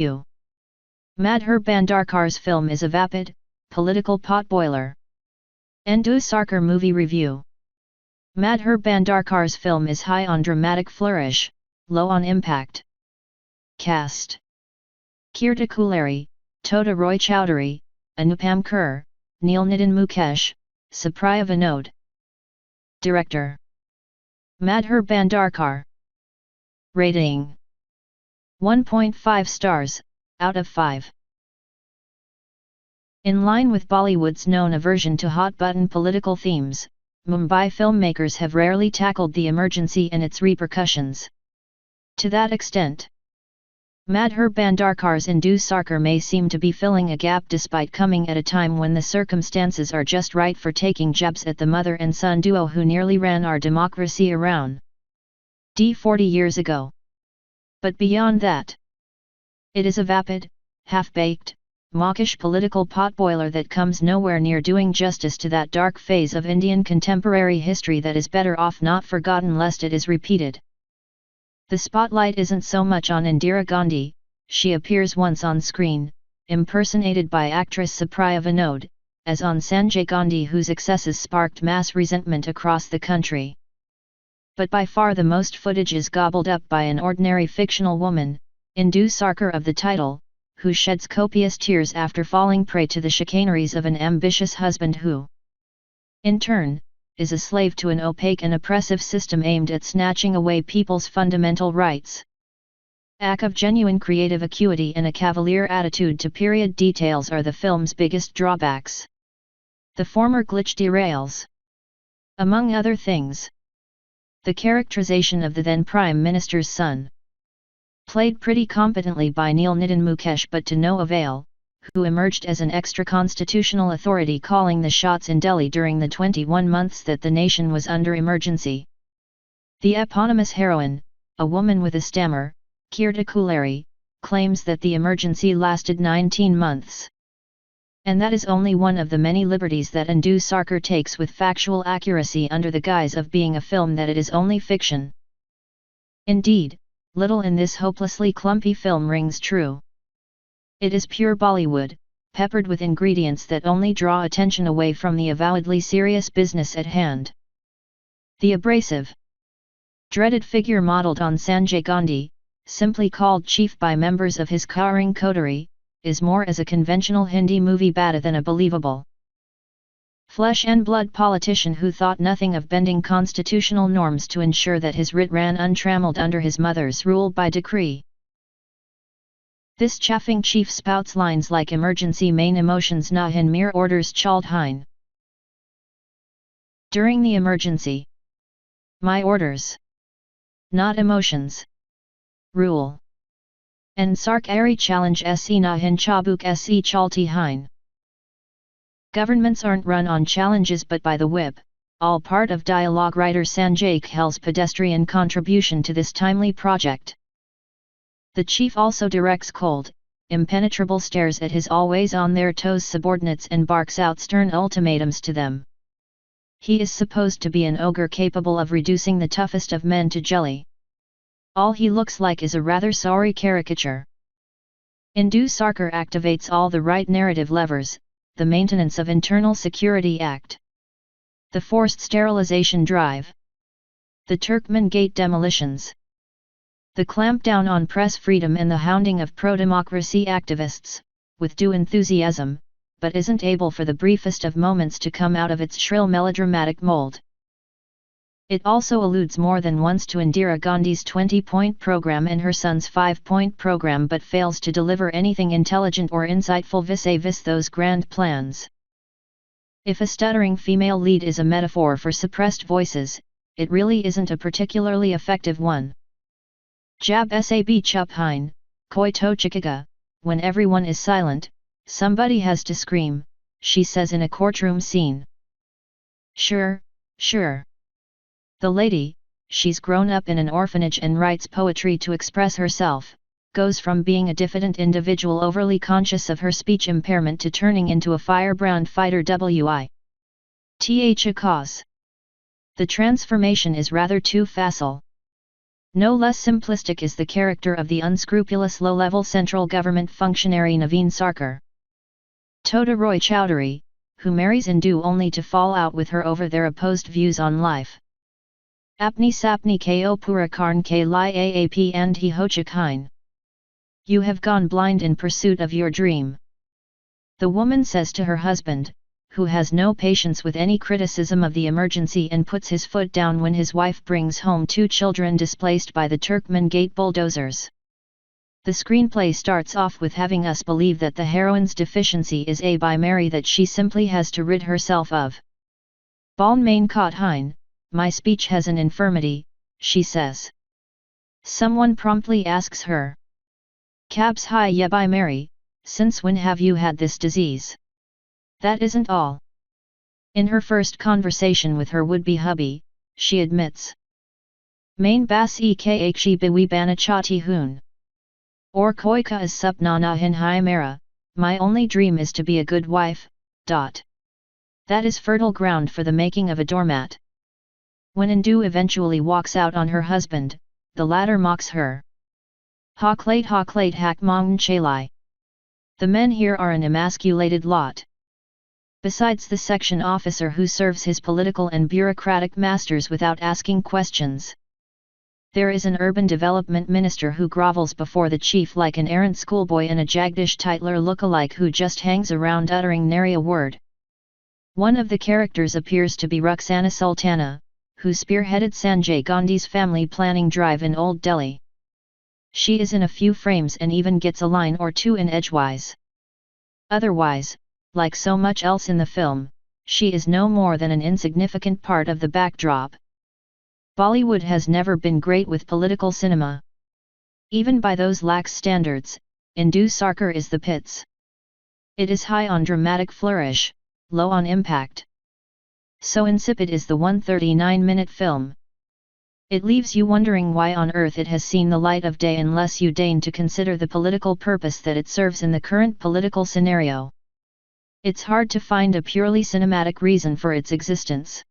Madhur Bhandarkar's film is a vapid, political potboiler. Indu Sarkar movie review. Madhur Bhandarkar's film is high on dramatic flourish, low on impact. Cast: Kirti Kulleri, Tota Roy Chowdhury, Anupam Kher, Neil Nitin Mukesh, Supriya Vinod. Director: Madhur Bhandarkar. Rating: 1.5 stars, out of 5. In line with Bollywood's known aversion to hot-button political themes, Mumbai filmmakers have rarely tackled the emergency and its repercussions. To that extent, Madhur Bhandarkar's Indu Sarkar may seem to be filling a gap despite coming at a time when the circumstances are just right for taking jabs at the mother and son duo who nearly ran our democracy around 40 years ago. But beyond that, it is a vapid, half-baked, mawkish political potboiler that comes nowhere near doing justice to that dark phase of Indian contemporary history that is better off not forgotten lest it is repeated. The spotlight isn't so much on Indira Gandhi. She appears once on screen, impersonated by actress Supriya Vinod, as on Sanjay Gandhi, whose excesses sparked mass resentment across the country. But by far the most footage is gobbled up by an ordinary fictional woman, Indu Sarkar of the title, who sheds copious tears after falling prey to the chicaneries of an ambitious husband who, in turn, is a slave to an opaque and oppressive system aimed at snatching away people's fundamental rights. Lack of genuine creative acuity and a cavalier attitude to period details are the film's biggest drawbacks. The former glitch derails, among other things, the characterization of the then Prime Minister's son, played pretty competently by Neil Nitin Mukesh but to no avail, who emerged as an extra-constitutional authority calling the shots in Delhi during the 21 months that the nation was under emergency. The eponymous heroine, a woman with a stammer, Kirti Kulleri, claims that the emergency lasted 19 months. And that is only one of the many liberties that Indu Sarkar takes with factual accuracy under the guise of being a film that it is only fiction. Indeed, little in this hopelessly clumpy film rings true. It is pure Bollywood, peppered with ingredients that only draw attention away from the avowedly serious business at hand. The abrasive, dreaded figure modelled on Sanjay Gandhi, simply called Chief by members of his Karing coterie, is more as a conventional Hindi movie bada than a believable flesh and blood politician who thought nothing of bending constitutional norms to ensure that his writ ran untrammeled under his mother's rule by decree. This chaffing chief spouts lines like emergency main emotions na hin mere orders chald hein. During the emergency, my orders, not emotions, rule. And Sarkari challenge se na hin chabuk se chalti hein. Governments aren't run on challenges but by the whip, all part of dialogue writer Sanjay Khel's pedestrian contribution to this timely project. The chief also directs cold, impenetrable stares at his always on their toes subordinates and barks out stern ultimatums to them. He is supposed to be an ogre capable of reducing the toughest of men to jelly. All he looks like is a rather sorry caricature. Indu Sarkar activates all the right narrative levers: the Maintenance of Internal Security Act, the forced sterilization drive, the Turkmen Gate demolitions, the clampdown on press freedom and the hounding of pro-democracy activists, with due enthusiasm, but isn't able for the briefest of moments to come out of its shrill melodramatic mold. It also alludes more than once to Indira Gandhi's 20-point program and her son's 5-point program but fails to deliver anything intelligent or insightful vis-a-vis those grand plans. If a stuttering female lead is a metaphor for suppressed voices, it really isn't a particularly effective one. Jab sab chup hein, koi to chikaga, when everyone is silent, somebody has to scream, she says in a courtroom scene. Sure, sure. The lady, she's grown up in an orphanage and writes poetry to express herself, goes from being a diffident individual overly conscious of her speech impairment to turning into a firebrand fighter withah a cause. The transformation is rather too facile. No less simplistic is the character of the unscrupulous low-level central government functionary Naveen Sarkar. Tota Roy Chowdhury, who marries Indu only to fall out with her over their opposed views on life. Apni sapni ko pura karn ke li aap and hi hocha kine. You have gone blind in pursuit of your dream. The woman says to her husband, who has no patience with any criticism of the emergency and puts his foot down when his wife brings home 2 children displaced by the Turkmen Gate bulldozers. The screenplay starts off with having us believe that the heroine's deficiency is a binary that she simply has to rid herself of. Baln main kot hein, my speech has an infirmity, she says. Someone promptly asks her. Kabs hi ye binary, since when have you had this disease? That isn't all. In her first conversation with her would-be hubby, she admits. Main bas ek chi biwi bana chati hoon. Or koika is supnana hin hi mera, my only dream is to be a good wife. That is fertile ground for the making of a doormat. When Indu eventually walks out on her husband, the latter mocks her. Hak late hak mong chalai. The men here are an emasculated lot. Besides the section officer who serves his political and bureaucratic masters without asking questions. There is an urban development minister who grovels before the chief like an errant schoolboy and a Jagdish Titler look-alike who just hangs around uttering nary a word. One of the characters appears to be Ruxana Sultana, who spearheaded Sanjay Gandhi's family planning drive in Old Delhi. She is in a few frames and even gets a line or two in edgewise. Otherwise, like so much else in the film, she is no more than an insignificant part of the backdrop. Bollywood has never been great with political cinema. Even by those lax standards, Indu Sarkar is the pits. It is high on dramatic flourish, low on impact. So insipid is the 139-minute film. It leaves you wondering why on earth it has seen the light of day unless you deign to consider the political purpose that it serves in the current political scenario. It's hard to find a purely cinematic reason for its existence.